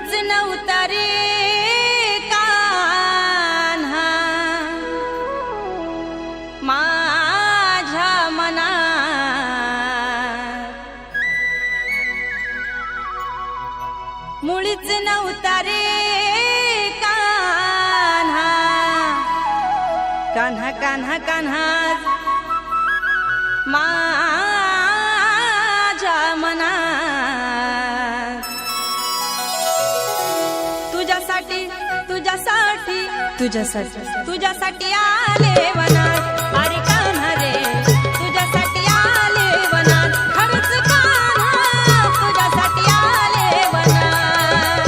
मुळीच नव्हता रे कान्हा माझ्या मनात, मुळीच नव्हता रे कान्हा, कान्हा कान्हा कान्हा माझ्या मनात। तुझ्यासाठी तुझ्यासाठी तुझ्यासाठी तुझ्यासाठी आले वनात, अरे कान्हा रे तुझ्यासाठी आले वनात, खरंच कान्हा तुझ्यासाठी आले वनात।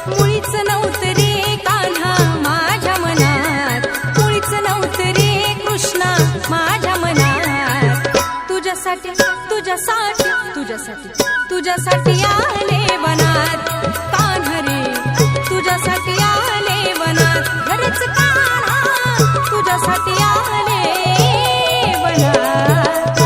मुळीच नव्हतं रे कान्हा माझ्या मनात, मुळीच नव्हतं रे कृष्णा माझ्या मनात। तुझ्यासाठी तुझ्यासाठी तुझ्यासाठी तुझ्यासाठी आले वनात, कान्हा रे तुझ्यासाठी आले वनात, खरंच कान्हा तुझ्यासाठी आले वनात।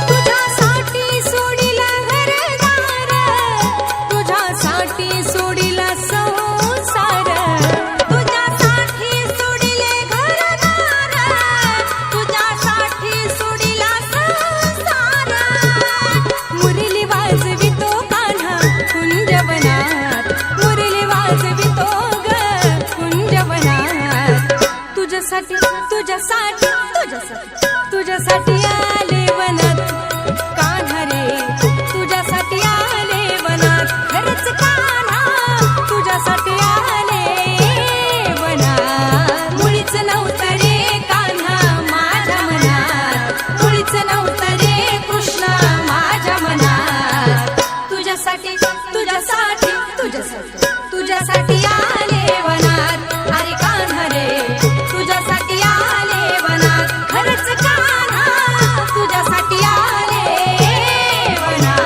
तुझ्यासाठी सोडिला घरदार, तुझ्यासाठी सोडिला संसार, तुझ्यासाठी सोडिले घरदार, तुझ्यासाठी सोडिला संसार। मुरली वाजवितो कान्हा कुंजवनात, मुरली वाजवितो ग कुंजवनात। तुझ्यासाठी तुझ्यासाठी तुझ्यासाठी तुझ्यासाठी आले वनात, कान्हा रे तुझ्यासाठी आले वनात, खरंच कान्हा तुझ्यासाठी आले वनात। मुळीच नव्हतं रे कान्हा माझ्या मनात, मुळीच नव्हतं रे कृष्णा माझ्या मनात। तुझ्यासाठी तुझ्यासाठी तुझ्यासाठी तुझ्यासाठी आले वनात, अरे कान्हा रे तुझ्यासाठी आले वनात, खरंच कान्हा तुझ्यासाठी आले वनात।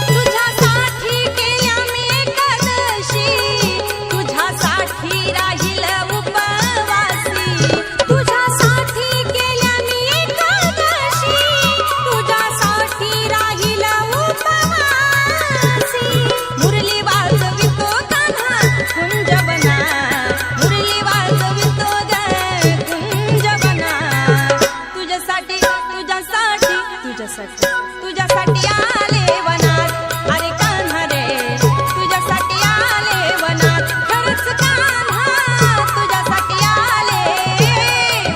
तुझ्यासाठी केल्या मी एकादशी, तुझ्यासाठी राहील उपवासी, तुझ्यासाठी केल्या मी एकादशी, तुझ्यासाठी राहील उपवासी। मुरली वाजवितो कान्हा कुंजवनात, मुरली वाजवितो ग कुंजवनात। तुझ्यासाठी तुझ्यासाठी तुझ्यासाठी तुझ्यासाठी आले वनात, अरे कान्हा रे तुझ्यासाठी आले वनात, खरंच कान्हा तुझ्यासाठी आले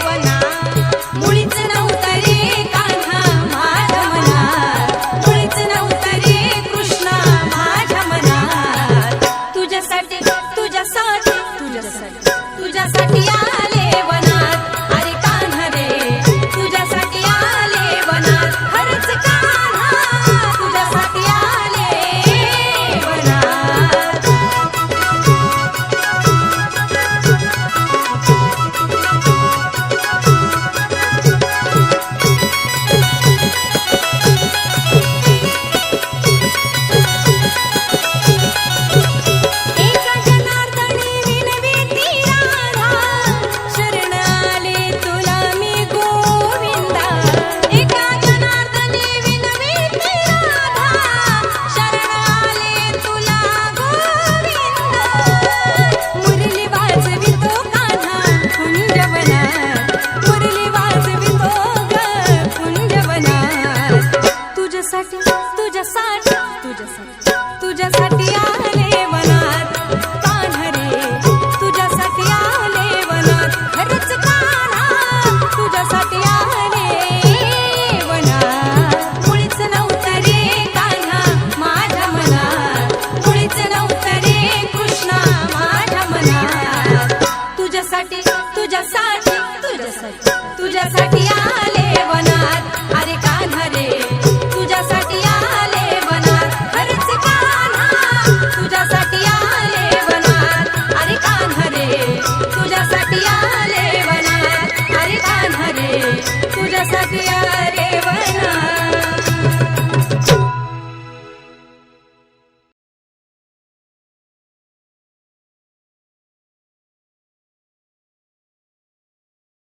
वनात। मुळीच नव्हतं रे कान्हा माझ्या मनात, मुळीच नव्हतं रे कृष्णा माझ्या मनात। तुझ्यासाठी तुझ्यासाठी तुझ्यासाठी तुझ्यासाठी आले वनात, अरे कान्हा रे तुझ्यासाठी आले वनात, खरंच कान्हा तुझ्यासाठी आले वनात। एका जनार्दनी विनविती राधा, शरण आले तुला मी गोविंदा। एका जनार्दनी विनविती राधा, शरण आले तुला गोविंदा। मुरली वाजवितो कान्हा कुंजवनात, मुरली वाजवितो ग कुंजवनात। तुझ्यासाठी तुझ्यासाठी तुझ्यासाठी तुझ्यासाठी आले वनात, कान्हा रे तुझ्यासाठी आले वनात, खरंच कान्हा तुझ्यासाठी आले वनात। मुळीच नव्हतं रे कान्हा माझ्या मनात, मुळीच नव्हतं